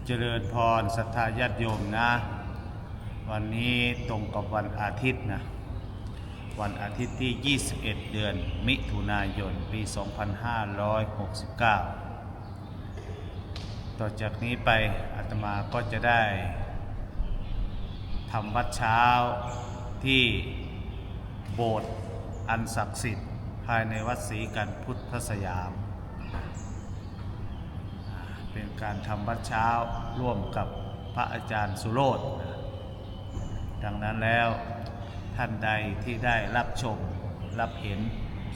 เจริญพรศรัทธาญาติโยมนะวันนี้ตรงกับวันอาทิตย์นะวันอาทิตย์ที่ 21 เดือนมิถุนายน ปี 2569 ต่อจากนี้ไปอาตมาก็จะได้ทำวัดเช้าที่โบสถ์อันศักดิ์สิทธิ์ภายในวัดศรีกันพุทธสยามเป็นการทำวัดเช้าร่วมกับพระอาจารย์สุโรธดังนั้นแล้วท่านใดที่ได้รับชมรับเห็น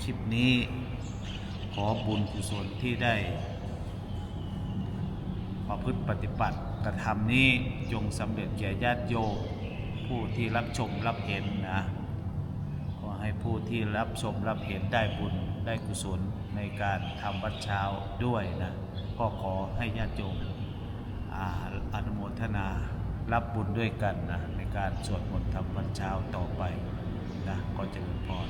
คลิปนี้ขอบุญกุศลที่ได้ประพฤติปฏิบัติกระทำนี้จงสำเร็จแก่ญาติโยมผู้ที่รับชมรับเห็นนะขอให้ผู้ที่รับชมรับเห็นได้บุญได้กุศลในการทำวัดเช้าด้วยนะก็ขอให้ญาติโยมอนุโมทนารับบุญด้วยกันนะในการสวดมนต์ทำวัดเช้าต่อไปนะก็เจริญพร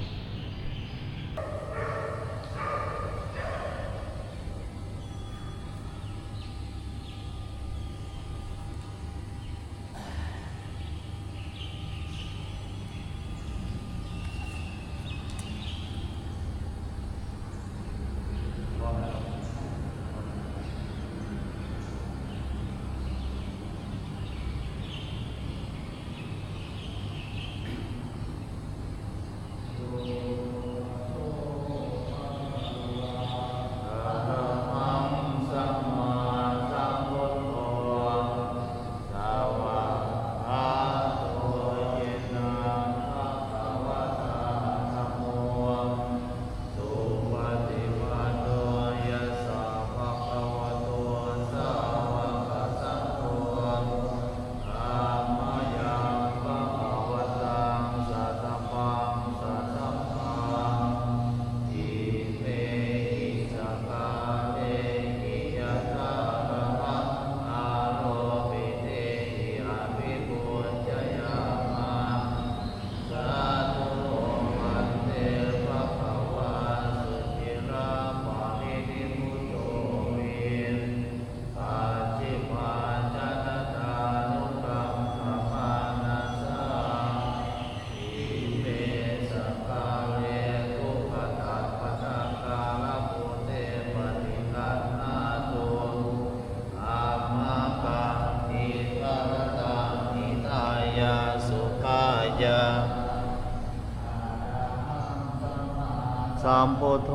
สัมพุทโธ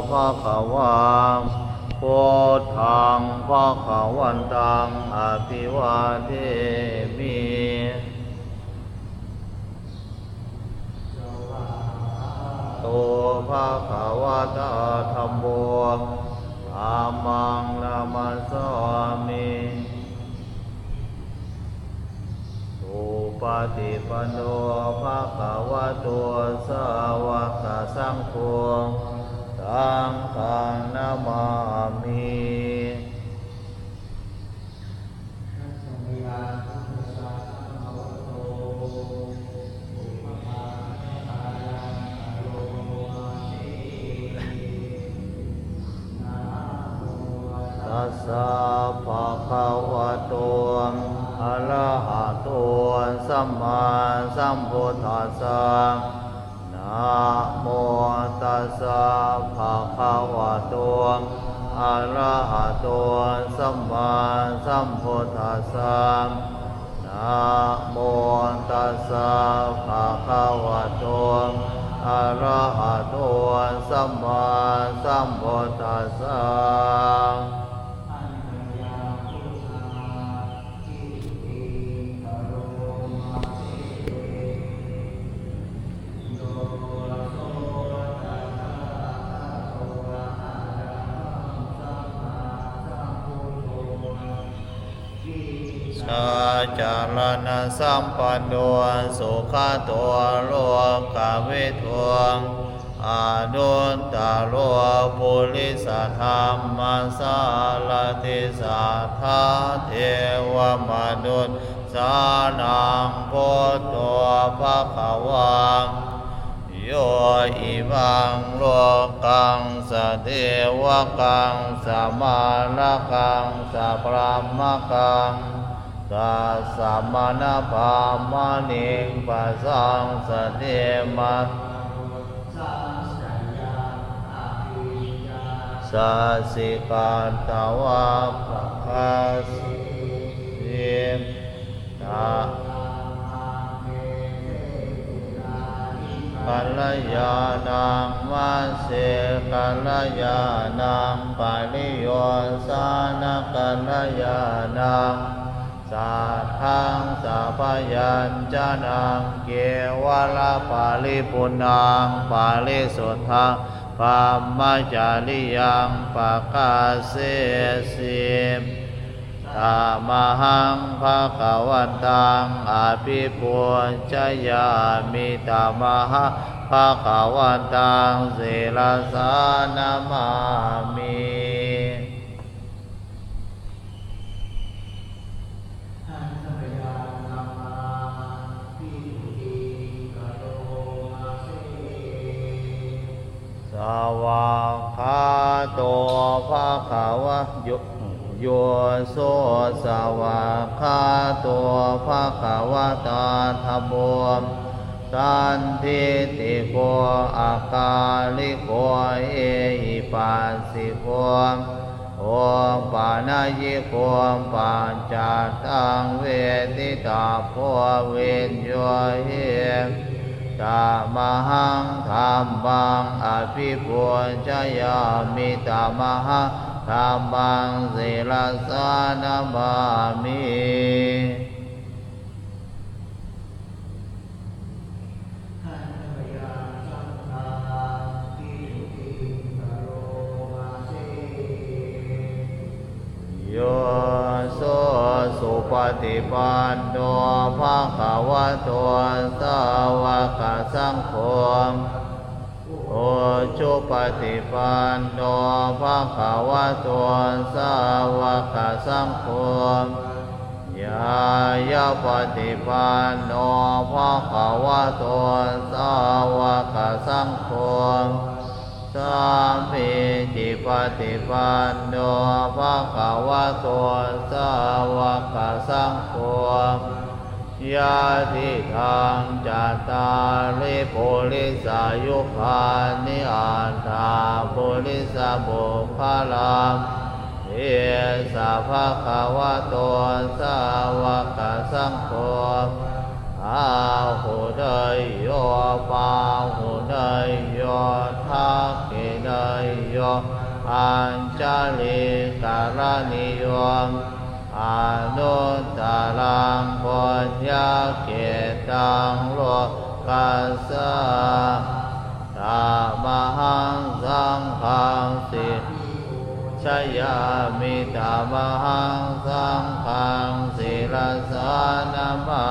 ภควาพุทธังภควันตังอภิวาเทมิโตภควตาธัมโมธัมมังนามัสสามิอุปฏิปันโนภควโตสาวกสังโฆสังฆังนามามิตัสสะภะคะวะโตอะระหะโตสัมมาสัมพุทธัสสะนะโมตัสสะภะคะวะโตอะระหะโตสัมมาสัมพุทธัสสะนะโมตัสสะภะคะวะโตอะระหะโตสัมมาสัมพุทธัสสะจารณะสัมปันโนสุขโตโลกวิทูอานุตตโรปุริสธรรมสารติสัทธาเทวมนุษย์สานังพุทโธภควาโย โยอิมังโลกังสเทวกังสมาลกังสัพพะมะกังสัสสะมณพามานิปัสสังสเทมัสสัสสิการตวะภะคะสิตากัลยาณังมัสเสกัลยาณังปาริโยสานกัลยาณังสัทธังสัพยัญจนังเกวะละปาริปุณังปาริสุทธังปัมมจาริยังปะกาเสสิธรรมหังภะคะวันตังอภิปุจยามิธรรมหังภะคะวันตังศิรสานามามิสวากขาโตภะคะวะโยโสสวากขาโตภะคะวะตาธัมโมสันทิติโกอาการิโกเอหิปัสสิโกโอปานายิโกปัญจตังเวทิตาโพเวนโยเฮธัมมังธัมมังอภิปุจยามิธัมมังธัมมังศิรสานามามิโยโสสุปฏิปันโนภะคะวะโตสาวกสังโฆโอจุปฏิปันโนภะคะวะโตสาวกสังโฆยายาปฏิปันโนภะคะวะโตสาวกสังโฆสัมมิจิปฏิปันโนภะคะวะโตสาวกสังโฆยะทิทังจัตตาริปุริสายุคานิอัตถาปุริสบุคคลังเอสะภะคะวะโตสาวกสังโฆอาหุเนยโยปาหุเนยโยทักขิเนยโยอัญจลิการณิโยอนุตตรังปุญญเกตังโลกัสสะธัมมังสังฆังสิชยามิธัมมังสังฆังศิรสานามา